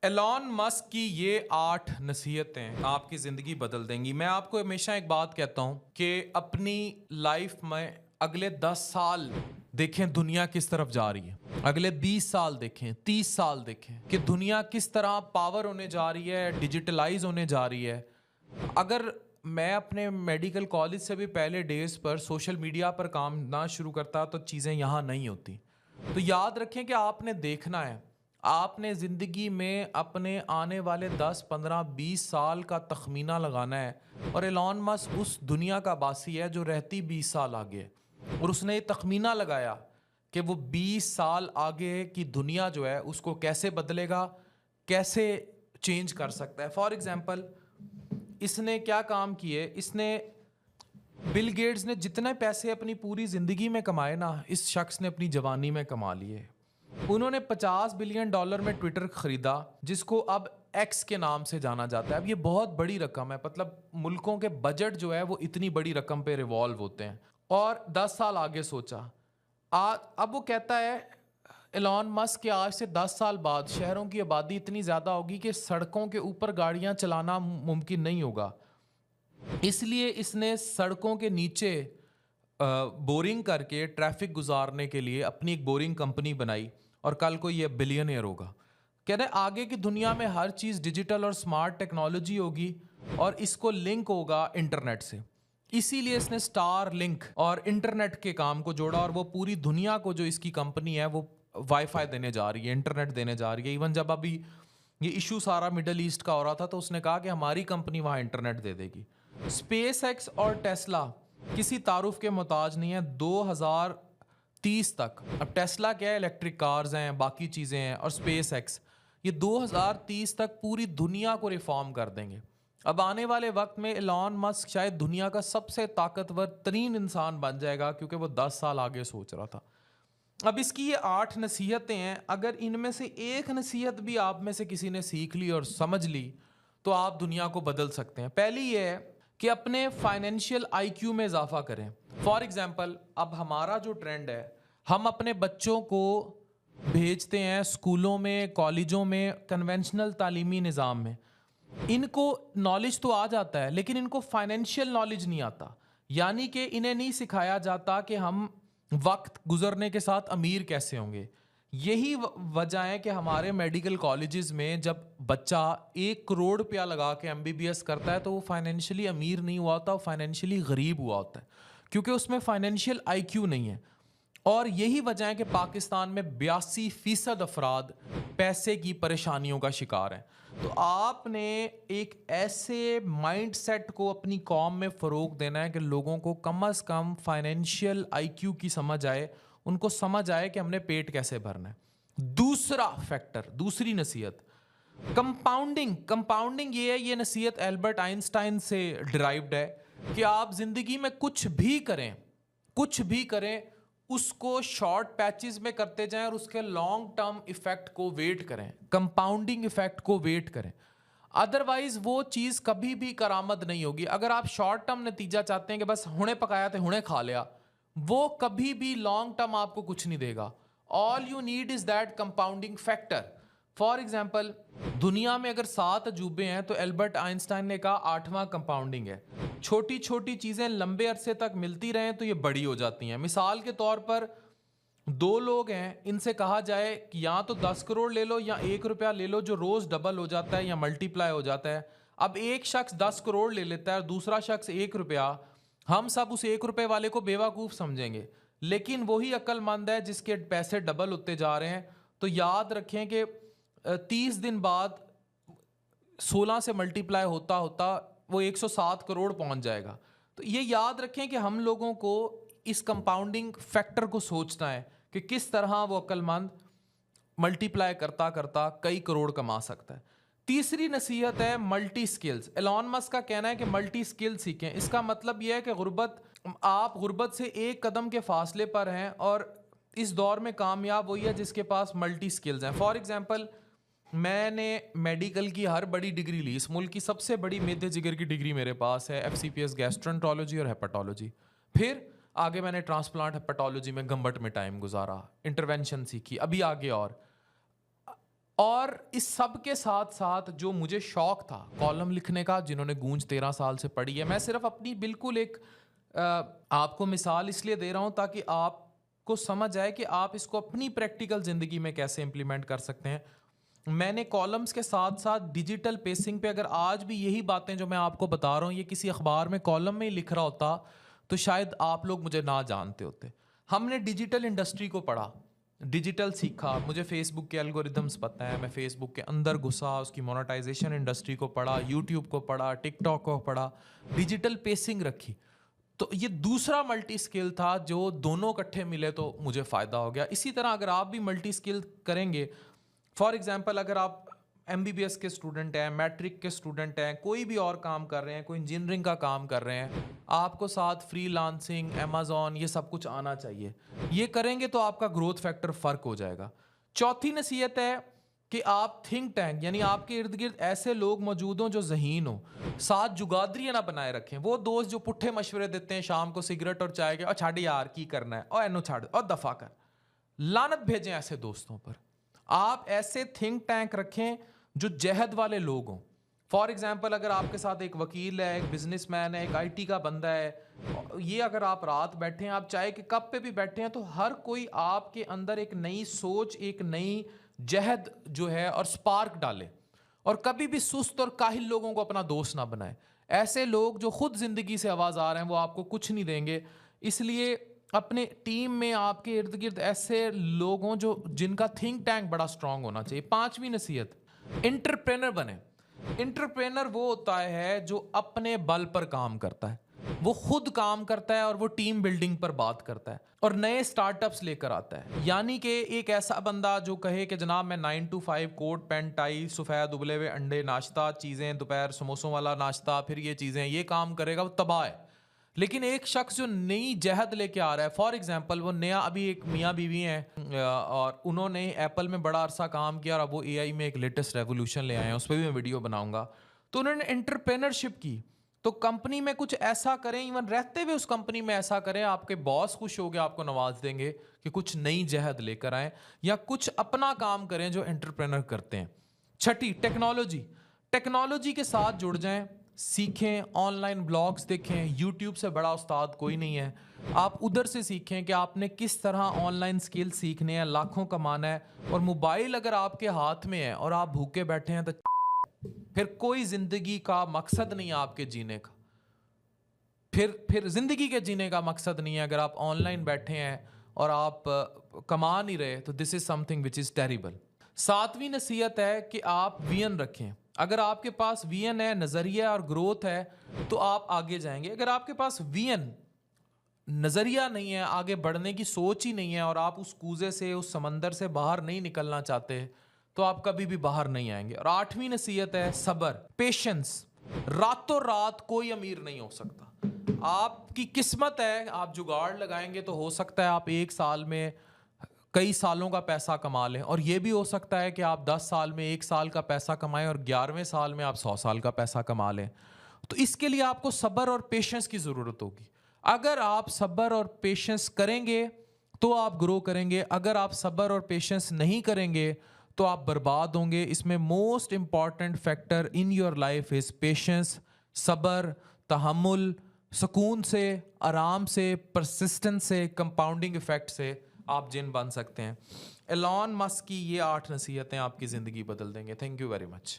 Elon Musk की ये 8 नसीहतें आपकी ज़िंदगी बदल देंगी। मैं आपको हमेशा एक बात कहता हूँ कि अपनी लाइफ में अगले 10 साल देखें दुनिया किस तरफ जा रही है। अगले 20 साल देखें, 30 साल देखें कि दुनिया किस तरह पावर होने जा रही है, डिजिटलाइज होने जा रही है। अगर मैं अपने मेडिकल कॉलेज से भी पहले डेज़ पर सोशल मीडिया पर काम ना शुरू करता तो चीज़ें यहाँ नहीं होती। तो याद रखें कि आपने देखना है, आपने ज़िंदगी में अपने आने वाले 10, 15, 20 साल का तखमीना लगाना है। और एलॉन मस्क उस दुनिया का बासी है जो रहती 20 साल आगे है। और उसने ये तखमीना लगाया कि वो 20 साल आगे की दुनिया जो है उसको कैसे बदलेगा, कैसे चेंज कर सकता है। फॉर एग्जाम्पल इसने क्या काम किए, इसने बिल गेट्स ने जितने पैसे अपनी पूरी ज़िंदगी में कमाए ना, इस शख्स ने अपनी जवानी में कमा लिए। उन्होंने $50 बिलियन में ट्विटर खरीदा, जिसको अब एक्स के नाम से जाना जाता है। अब ये बहुत बड़ी रकम है, मतलब मुल्कों के बजट जो है वो इतनी बड़ी रकम पे रिवॉल्व होते हैं। और 10 साल आगे सोचा, अब वो कहता है एलॉन मस्क के आज से 10 साल बाद शहरों की आबादी इतनी ज़्यादा होगी कि सड़कों के ऊपर गाड़ियां चलाना मुमकिन नहीं होगा। इसलिए इसने सड़कों के नीचे बोरिंग करके ट्रैफिक गुजारने के लिए अपनी एक बोरिंग कंपनी बनाई और कल को ये बिलियनियर होगा। कह रहे आगे की दुनिया में हर चीज़ डिजिटल और स्मार्ट टेक्नोलॉजी होगी और इसको लिंक होगा इंटरनेट से। इसीलिए इसने स्टार लिंक और इंटरनेट के काम को जोड़ा और वो पूरी दुनिया को जो इसकी कंपनी है वो वाईफाई देने जा रही है, इंटरनेट देने जा रही है। इवन जब अभी ये इशू सारा मिडल ईस्ट का हो रहा था तो उसने कहा कि हमारी कंपनी वहाँ इंटरनेट दे देगी। स्पेस एक्स और टेस्ला किसी तारुफ के मोहताज नहीं है। 2030 तक, अब टेस्ला क्या है, इलेक्ट्रिक कार्स हैं, बाकी चीज़ें हैं, और स्पेस एक्स ये 2030 तक पूरी दुनिया को रिफॉर्म कर देंगे। अब आने वाले वक्त में एलॉन मस्क शायद दुनिया का सबसे ताकतवर तरीन इंसान बन जाएगा, क्योंकि वो 10 साल आगे सोच रहा था। अब इसकी ये 8 नसीहतें हैं, अगर इनमें से एक नसीहत भी आप में से किसी ने सीख ली और समझ ली तो आप दुनिया को बदल सकते हैं। पहली ये है कि अपने फाइनेंशियल आईक्यू में इजाफा करें। फॉर एग्जाम्पल, अब हमारा जो ट्रेंड है, हम अपने बच्चों को भेजते हैं स्कूलों में, कॉलेजों में, कन्वेंशनल तालीमी निज़ाम में। इनको नॉलेज तो आ जाता है लेकिन इनको फाइनेंशियल नॉलेज नहीं आता। यानी कि इन्हें नहीं सिखाया जाता कि हम वक्त गुजरने के साथ अमीर कैसे होंगे। यही वजह है कि हमारे मेडिकल कॉलेजेस में जब बच्चा 1 करोड़ रुपया लगा के MBBS करता है तो वो फाइनेंशियली अमीर नहीं हुआ होता, वो फाइनेंशियली गरीब हुआ होता है, क्योंकि उसमें फाइनेंशियल IQ नहीं है। और यही वजह है कि पाकिस्तान में 82% अफराद पैसे की परेशानियों का शिकार हैं। तो आपने एक ऐसे माइंडसेट को अपनी कौम में फ़रोग देना है कि लोगों को कम से कम फाइनेंशियल IQ की समझ आए, उनको समझ आए कि हमने पेट कैसे भरना है। दूसरा फैक्टर, दूसरी नसीहत, कंपाउंडिंग ये है, ये नसीहत एल्बर्ट आइंस्टाइन से डिराइव्ड है कि आप ज़िंदगी में कुछ भी करें उसको शॉर्ट पैचेस में करते जाएं और उसके लॉन्ग टर्म इफेक्ट को वेट करें, कंपाउंडिंग इफेक्ट को वेट करें। अदरवाइज वो चीज़ कभी भी करामद नहीं होगी। अगर आप शॉर्ट टर्म नतीजा चाहते हैं कि बस हुणे पकाया तो हुणे खा लिया, वो कभी भी लॉन्ग टर्म आपको कुछ नहीं देगा। All you need is that compounding factor. For example, दुनिया में अगर 7 अजूबे हैं तो एल्बर्ट आइंस्टाइन ने कहा 8वां कंपाउंडिंग है। छोटी छोटी चीज़ें लंबे अरसे तक मिलती रहें तो ये बड़ी हो जाती हैं। मिसाल के तौर पर 2 लोग हैं, इनसे कहा जाए कि या तो 10 करोड़ ले लो या 1 रुपया ले लो, जो रोज़ डबल हो जाता है या मल्टीप्लाई हो जाता है। अब एक शख्स 10 करोड़ ले लेता है और दूसरा शख्स 1 रुपया, हम सब उस 1 रुपये वाले को बेवकूफ़ समझेंगे, लेकिन वही अक्लमंद है जिसके पैसे डबल होते जा रहे हैं। तो याद रखें कि 30 दिन बाद 16 से मल्टीप्लाई होता होता वो 107 करोड़ पहुंच जाएगा। तो ये याद रखें कि हम लोगों को इस कंपाउंडिंग फैक्टर को सोचना है कि किस तरह वो अक्लमंद मल्टीप्लाई करता करता कई करोड़ कमा सकता है। तीसरी नसीहत है मल्टी स्किल्स। एलॉन मस्क का कहना है कि मल्टी स्किल सीखें। इसका मतलब यह है कि आप गुर्बत से एक कदम के फासले पर हैं और इस दौर में कामयाब वही है जिसके पास मल्टी स्किल्स हैं। फॉर एग्जाम्पल, मैंने मेडिकल की हर बड़ी डिग्री ली। इस मुल्क की सबसे बड़ी मेदे जिगर की डिग्री मेरे पास है, FCPS गैस्ट्रोएंटरोलॉजी और हेपेटोलॉजी। फिर आगे मैंने ट्रांसप्लांट हेपेटोलॉजी में गंबट में टाइम गुजारा, इंटरवेंशन सीखी, अभी आगे और और इस सब के साथ साथ जो मुझे शौक था कॉलम लिखने का, जिन्होंने गूंज 13 साल से पढ़ी है, मैं सिर्फ अपनी बिल्कुल एक आपको मिसाल इसलिए दे रहा हूं ताकि आपको समझ आए कि आप इसको अपनी प्रैक्टिकल ज़िंदगी में कैसे इम्प्लीमेंट कर सकते हैं। मैंने कॉलम्स के साथ साथ डिजिटल पेसिंग पे, अगर आज भी यही बातें जो मैं आपको बता रहा हूँ ये किसी अखबार में कॉलम में ही लिख रहा होता तो शायद आप लोग मुझे ना जानते होते। हमने डिजिटल इंडस्ट्री को पढ़ा, डिजिटल सीखा, मुझे फेसबुक के एल्गोरिदम्स पता है, मैं फेसबुक के अंदर घुसा, उसकी मोनेटाइजेशन इंडस्ट्री को पढ़ा, यूट्यूब को पढ़ा, टिकटॉक को पढ़ा, डिजिटल पेसिंग रखी। तो ये दूसरा मल्टी स्किल था जो दोनों इकट्ठे मिले तो मुझे फ़ायदा हो गया। इसी तरह अगर आप भी मल्टी स्किल करेंगे, फॉर एग्जांपल अगर आप एमबीबीएस के स्टूडेंट हैं, मैट्रिक के स्टूडेंट हैं, कोई भी और काम कर रहे हैं, कोई इंजीनियरिंग का काम कर रहे हैं, आपको साथ फ्रीलांसिंग, अमेज़न, ये सब कुछ आना चाहिए। ये करेंगे तो आपका ग्रोथ फैक्टर फ़र्क हो जाएगा। चौथी नसीहत है कि आप थिंक टैंक, यानी आपके इर्द गिर्द ऐसे लोग मौजूद हों जो ज़हीन हो, साथ जुगादरियाँ ना बनाए रखें। वो दोस्त जो पुट्ठे मशवरे देते हैं शाम को सिगरेट और चाय के, और छाड़ यार की करना है, और एनो छाड़ और दफ़ा कर, लानत भेजें ऐसे दोस्तों पर। आप ऐसे थिंक टैंक रखें जो जहद वाले लोग हों। फॉर एग्जाम्पल अगर आपके साथ एक वकील है, एक बिजनेसमैन है, एक आईटी का बंदा है, ये अगर आप रात बैठे हैं, आप चाय के कप पे भी बैठे हैं, तो हर कोई आपके अंदर एक नई सोच, एक नई जहद जो है और स्पार्क डाले। और कभी भी सुस्त और काहिल लोगों को अपना दोस्त ना बनाए। ऐसे लोग जो खुद जिंदगी से आवाज आ रहे हैं वो आपको कुछ नहीं देंगे। इसलिए अपने टीम में आपके इर्द गिर्द ऐसे लोग हों जो जिनका थिंक टैंक बड़ा स्ट्रांग होना चाहिए। पांचवी नसीहत, इंटरप्रेनर बने। इंटरप्रेनर वो होता है जो अपने बल पर काम करता है, वो खुद काम करता है और वो टीम बिल्डिंग पर बात करता है और नए स्टार्टअप्स लेकर आता है। यानी कि एक ऐसा बंदा जो कहे कि जनाब मैं 9 to 5 कोट पैंट टाई, सफ़ेद उबले हुए अंडे नाश्ता, चीज़ें दोपहर समोसों वाला नाश्ता, फिर ये चीज़ें, ये काम करेगा, वो तबाह है। लेकिन एक शख्स जो नई जहद लेके आ रहा है, फॉर एग्जांपल वो नया, अभी एक मियाँ बीवी हैं और उन्होंने एप्पल में बड़ा अरसा काम किया और अब वो एआई में एक लेटेस्ट रेवोल्यूशन ले आए हैं, उस पर भी मैं वीडियो बनाऊंगा। तो उन्होंने एंटरप्रेनरशिप की। तो कंपनी में कुछ ऐसा करें, इवन रहते हुए उस कंपनी में ऐसा करें, आपके बॉस खुश हो गए, आपको नवाज देंगे कि कुछ नई जहद लेकर आए, या कुछ अपना काम करें जो एंटरप्रेनर करते हैं। छठी, टेक्नोलॉजी। टेक्नोलॉजी के साथ जुड़ जाएं, सीखें, ऑनलाइन ब्लॉग्स देखें, यूट्यूब से बड़ा उस्ताद कोई नहीं है। आप उधर से सीखें कि आपने किस तरह ऑनलाइन स्किल सीखने हैं, लाखों कमाना है। और मोबाइल अगर आपके हाथ में है और आप भूखे बैठे हैं तो फिर कोई जिंदगी का मकसद नहीं है आपके जीने का। फिर जिंदगी के जीने का मकसद नहीं है अगर आप ऑनलाइन बैठे हैं और आप कमा नहीं रहे, तो this is something which is terrible. सातवीं नसीहत है कि आप विजन रखें। अगर आपके पास विजन है, नजरिया और ग्रोथ है तो आप आगे जाएंगे। अगर आपके पास विजन, नजरिया नहीं है, आगे बढ़ने की सोच ही नहीं है और आप उस कूजे से, उस समंदर से बाहर नहीं निकलना चाहते, तो आप कभी भी बाहर नहीं आएंगे। और आठवीं नसीहत है सब्र, पेशेंस। रातों रात कोई अमीर नहीं हो सकता। आपकी किस्मत है, आप जुगाड़ लगाएंगे तो हो सकता है आप एक साल में कई सालों का पैसा कमा लें, और ये भी हो सकता है कि आप 10 साल में 1 साल का पैसा कमाएं और 11वें साल में आप 100 साल का पैसा कमा लें। तो इसके लिए आपको सब्र और पेशेंस की ज़रूरत होगी। अगर आप सब्र और पेशेंस करेंगे तो आप ग्रो करेंगे। अगर आप सब्र और पेशेंस नहीं करेंगे तो आप बर्बाद होंगे। इसमें most important factor in your life is patience, सब्र, तहम्मुल, सुकून से, आराम से, परसिस्टेंस से, कंपाउंडिंग इफेक्ट से आप जिन बन सकते हैं। एलॉन मस्क की ये 8 नसीहतें आपकी ज़िंदगी बदल देंगे। Thank you very much.